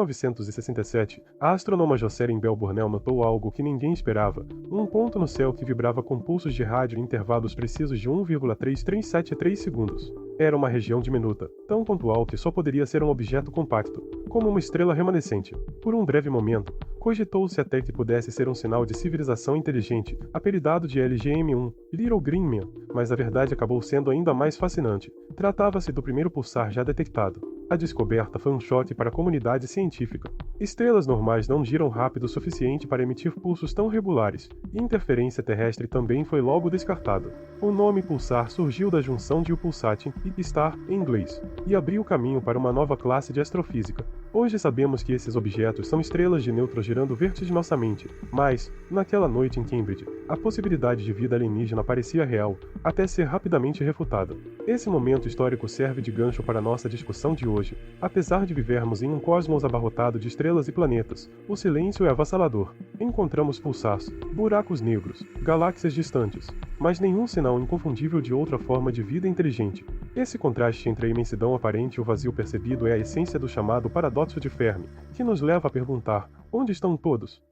1967, a astrônoma Jocelyn Bell Burnell notou algo que ninguém esperava, um ponto no céu que vibrava com pulsos de rádio em intervalos precisos de 1,3373 segundos. Era uma região diminuta, tão pontual que só poderia ser um objeto compacto, como uma estrela remanescente. Por um breve momento, cogitou-se até que pudesse ser um sinal de civilização inteligente, apelidado de LGM-1, Little Green Man, mas a verdade acabou sendo ainda mais fascinante. Tratava-se do primeiro pulsar já detectado. A descoberta foi um choque para a comunidade científica. Estrelas normais não giram rápido o suficiente para emitir pulsos tão regulares, e interferência terrestre também foi logo descartada. O nome pulsar surgiu da junção de pulsatio e star, em inglês, e abriu caminho para uma nova classe de astrofísica. Hoje sabemos que esses objetos são estrelas de nêutrons girando vertiginosamente, mas, naquela noite em Cambridge, a possibilidade de vida alienígena parecia real, até ser rapidamente refutada. Esse momento histórico serve de gancho para nossa discussão de hoje. Apesar de vivermos em um cosmos abarrotado de estrelas e planetas, o silêncio é avassalador. Encontramos pulsars, buracos negros, galáxias distantes, mas nenhum sinal inconfundível de outra forma de vida inteligente. Esse contraste entre a imensidão aparente e o vazio percebido é a essência do chamado paradoxo de Fermi, que nos leva a perguntar: onde estão todos?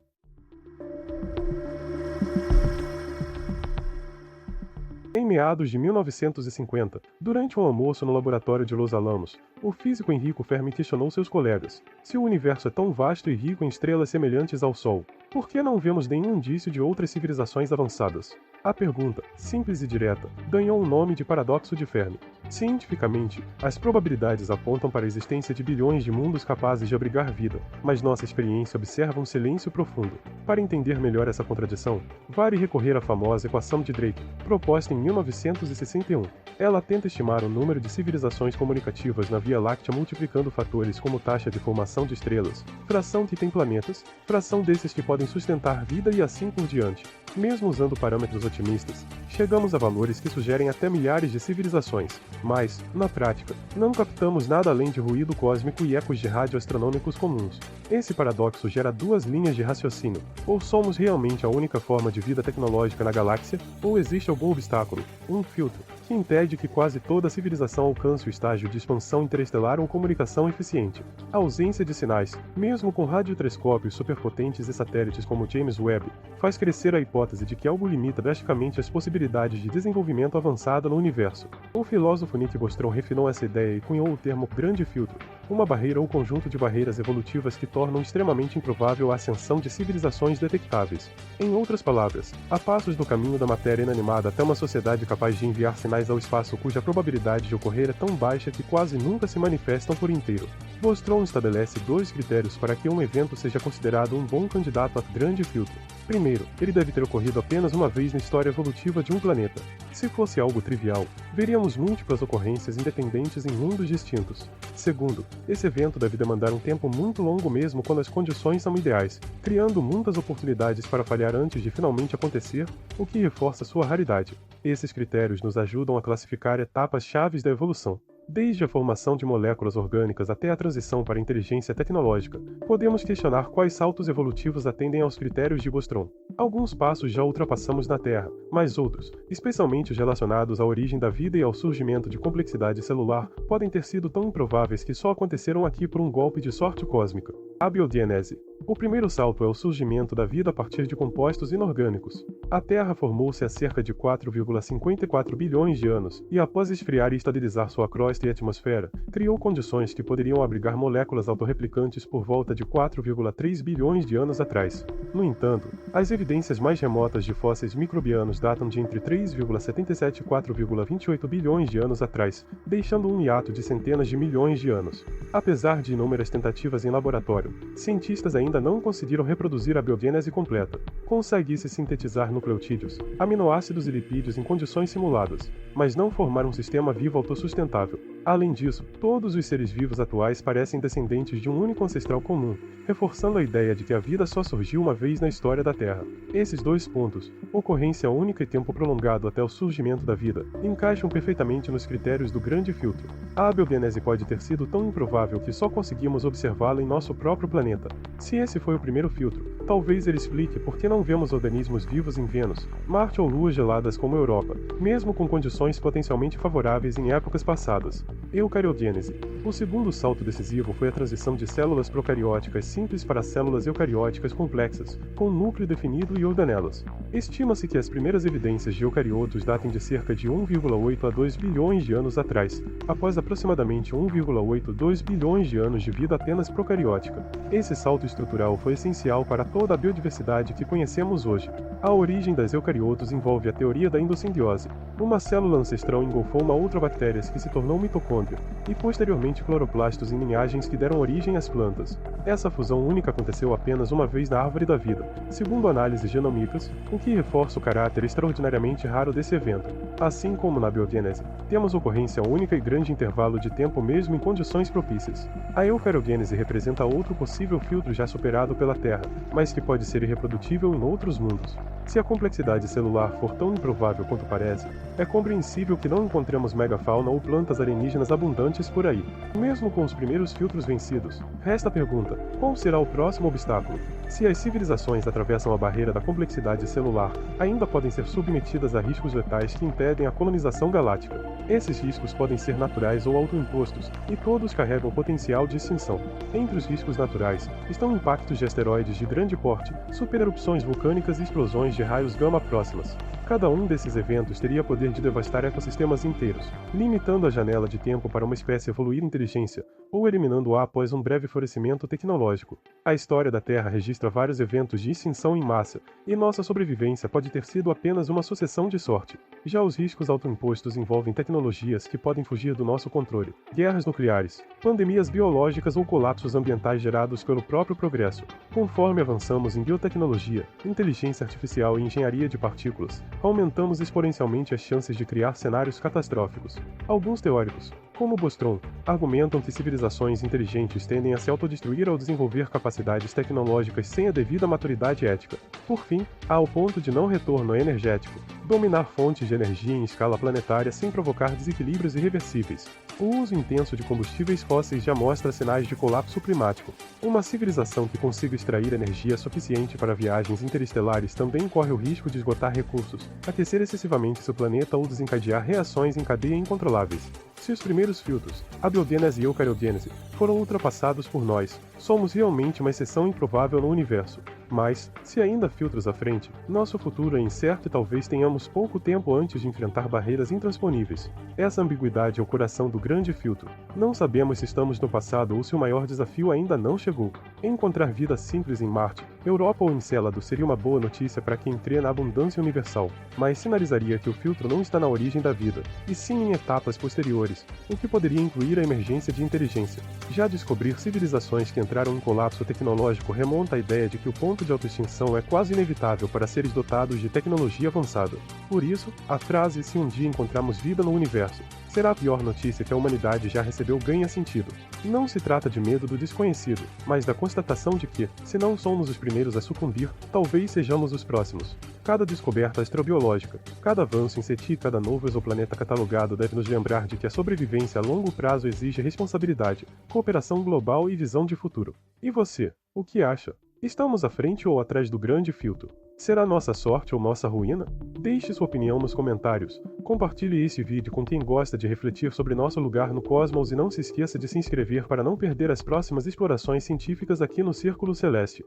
Em meados de 1950, durante um almoço no laboratório de Los Alamos, o físico Enrico Fermi questionou seus colegas: se o universo é tão vasto e rico em estrelas semelhantes ao Sol, por que não vemos nenhum indício de outras civilizações avançadas? A pergunta, simples e direta, ganhou o nome de paradoxo de Fermi. Cientificamente, as probabilidades apontam para a existência de bilhões de mundos capazes de abrigar vida, mas nossa experiência observa um silêncio profundo. Para entender melhor essa contradição, vale recorrer à famosa equação de Drake, proposta em 1961. Ela tenta estimar o número de civilizações comunicativas na Via Láctea multiplicando fatores como taxa de formação de estrelas, fração que tem planetas, fração desses que podem sustentar vida e assim por diante. Mesmo usando parâmetros otimistas, chegamos a valores que sugerem até milhares de civilizações, mas, na prática, não captamos nada além de ruído cósmico e ecos de rádio astronômicos comuns. Esse paradoxo gera duas linhas de raciocínio: ou somos realmente a única forma de vida tecnológica na galáxia, ou existe algum obstáculo, um filtro, que impede que quase toda civilização alcance o estágio de expansão interestelar ou comunicação eficiente. A ausência de sinais, mesmo com radiotelescópios superpotentes e satélites como James Webb, faz crescer a hipótese de que algo limita drasticamente as possibilidades de desenvolvimento avançado no universo. O filósofo Nick Bostrom refinou essa ideia e cunhou o termo grande filtro, uma barreira ou conjunto de barreiras evolutivas que tornam extremamente improvável a ascensão de civilizações detectáveis. Em outras palavras, a passos do caminho da matéria inanimada até uma sociedade capaz de enviar sinais ao espaço cuja probabilidade de ocorrer é tão baixa que quase nunca se manifestam por inteiro. Bostrom estabelece dois critérios para que um evento seja considerado um bom candidato a grande filtro. Primeiro, ele deve ter ocorrido apenas uma vez na história evolutiva de um planeta. Se fosse algo trivial, veríamos múltiplas ocorrências independentes em mundos distintos. Segundo, esse evento deve demandar um tempo muito longo mesmo quando as condições são ideais, criando muitas oportunidades para falhar antes de finalmente acontecer, o que reforça sua raridade. Esses critérios nos ajudam a classificar etapas chaves da evolução. Desde a formação de moléculas orgânicas até a transição para a inteligência tecnológica, podemos questionar quais saltos evolutivos atendem aos critérios de Bostrom. Alguns passos já ultrapassamos na Terra, mas outros, especialmente os relacionados à origem da vida e ao surgimento de complexidade celular, podem ter sido tão improváveis que só aconteceram aqui por um golpe de sorte cósmica. Abiogênese. O primeiro salto é o surgimento da vida a partir de compostos inorgânicos. A Terra formou-se há cerca de 4,54 bilhões de anos, e após esfriar e estabilizar sua crosta e atmosfera, criou condições que poderiam abrigar moléculas autorreplicantes por volta de 4,3 bilhões de anos atrás. No entanto, as evidências mais remotas de fósseis microbianos datam de entre 3,77 e 4,28 bilhões de anos atrás, deixando um hiato de centenas de milhões de anos. Apesar de inúmeras tentativas em laboratório, cientistas ainda não conseguiram reproduzir a biogênese completa. Consegue-se sintetizar nucleotídeos, aminoácidos e lipídios em condições simuladas, mas não formar um sistema vivo autossustentável. Além disso, todos os seres vivos atuais parecem descendentes de um único ancestral comum, reforçando a ideia de que a vida só surgiu uma vez na história da Terra. Esses dois pontos, ocorrência única e tempo prolongado até o surgimento da vida, encaixam perfeitamente nos critérios do grande filtro. A abiogênese pode ter sido tão improvável que só conseguimos observá-la em nosso próprio planeta. Se esse foi o primeiro filtro, talvez ele explique por que não vemos organismos vivos em Vênus, Marte ou luas geladas como a Europa, mesmo com condições potencialmente favoráveis em épocas passadas. Eucariogênese. O segundo salto decisivo foi a transição de células procarióticas simples para células eucarióticas complexas, com núcleo definido e organelas. Estima-se que as primeiras evidências de eucariotos datem de cerca de 1,8 a 2 bilhões de anos atrás, após aproximadamente 1,8 a 2 bilhões de anos de vida apenas procariótica. Esse salto estrutural foi essencial para toda a biodiversidade que conhecemos hoje. A origem das eucariotos envolve a teoria da endossimbiose. Uma célula ancestral engolfou uma outra bactéria que se tornou mitocôndria, e posteriormente cloroplastos em linhagens que deram origem às plantas. Essa fusão única aconteceu apenas uma vez na árvore da vida, segundo análises genomicas, o que reforça o caráter extraordinariamente raro desse evento. Assim como na biogênese, temos ocorrência única e grande intervalo de tempo mesmo em condições propícias. A eucariogênese representa outro possível filtro já superado pela Terra, mas que pode ser irreprodutível em outros mundos. Se a complexidade celular for tão improvável quanto parece, é compreensível que não encontremos megafauna ou plantas alienígenas abundantes por aí. Mesmo com os primeiros filtros vencidos, resta a pergunta: qual será o próximo obstáculo? Se as civilizações atravessam a barreira da complexidade celular, ainda podem ser submetidas a riscos letais que impedem a colonização galáctica. Esses riscos podem ser naturais ou autoimpostos, e todos carregam potencial de extinção. Entre os riscos naturais, estão impactos de asteroides de grande porte, supererupções vulcânicas e explosões de raios gama próximas. Cada um desses eventos teria poder de devastar ecossistemas inteiros, limitando a janela de tempo para uma espécie evoluir inteligência, ou eliminando-a após um breve florescimento tecnológico. A história da Terra registra vários eventos de extinção em massa, e nossa sobrevivência pode ter sido apenas uma sucessão de sorte. Já os riscos autoimpostos envolvem tecnologias que podem fugir do nosso controle, guerras nucleares, pandemias biológicas ou colapsos ambientais gerados pelo próprio progresso. Conforme avançamos em biotecnologia, inteligência artificial e engenharia de partículas, aumentamos exponencialmente as chances de criar cenários catastróficos. Alguns teóricos, como Bostrom, argumentam que civilizações inteligentes tendem a se autodestruir ao desenvolver capacidades tecnológicas sem a devida maturidade ética. Por fim, há o ponto de não retorno energético, dominar fontes de energia em escala planetária sem provocar desequilíbrios irreversíveis. O uso intenso de combustíveis fósseis já mostra sinais de colapso climático. Uma civilização que consiga extrair energia suficiente para viagens interestelares também corre o risco de esgotar recursos, aquecer excessivamente seu planeta ou desencadear reações em cadeia incontroláveis. Se os primeiros filtros, a biogênese e a eucariogênese, foram ultrapassados por nós, somos realmente uma exceção improvável no universo. Mas, se ainda há filtros à frente, nosso futuro é incerto e talvez tenhamos pouco tempo antes de enfrentar barreiras intransponíveis. Essa ambiguidade é o coração do grande filtro. Não sabemos se estamos no passado ou se o maior desafio ainda não chegou. Encontrar vida simples em Marte, Europa ou Encélado seria uma boa notícia para quem crê na abundância universal, mas sinalizaria que o filtro não está na origem da vida, e sim em etapas posteriores, o que poderia incluir a emergência de inteligência. Já descobrir civilizações que entraram em colapso tecnológico remonta à ideia de que o ponto de autoextinção é quase inevitável para seres dotados de tecnologia avançada. Por isso, a frase "se um dia encontrarmos vida no universo" será a pior notícia que a humanidade já recebeu ganha sentido. Não se trata de medo do desconhecido, mas da constatação de que, se não somos os primeiros a sucumbir, talvez sejamos os próximos. Cada descoberta astrobiológica, cada avanço em SETI e cada novo exoplaneta catalogado deve nos lembrar de que a sobrevivência a longo prazo exige responsabilidade, cooperação global e visão de futuro. E você, o que acha? Estamos à frente ou atrás do grande filtro? Será nossa sorte ou nossa ruína? Deixe sua opinião nos comentários. Compartilhe esse vídeo com quem gosta de refletir sobre nosso lugar no cosmos e não se esqueça de se inscrever para não perder as próximas explorações científicas aqui no Círculo Celeste.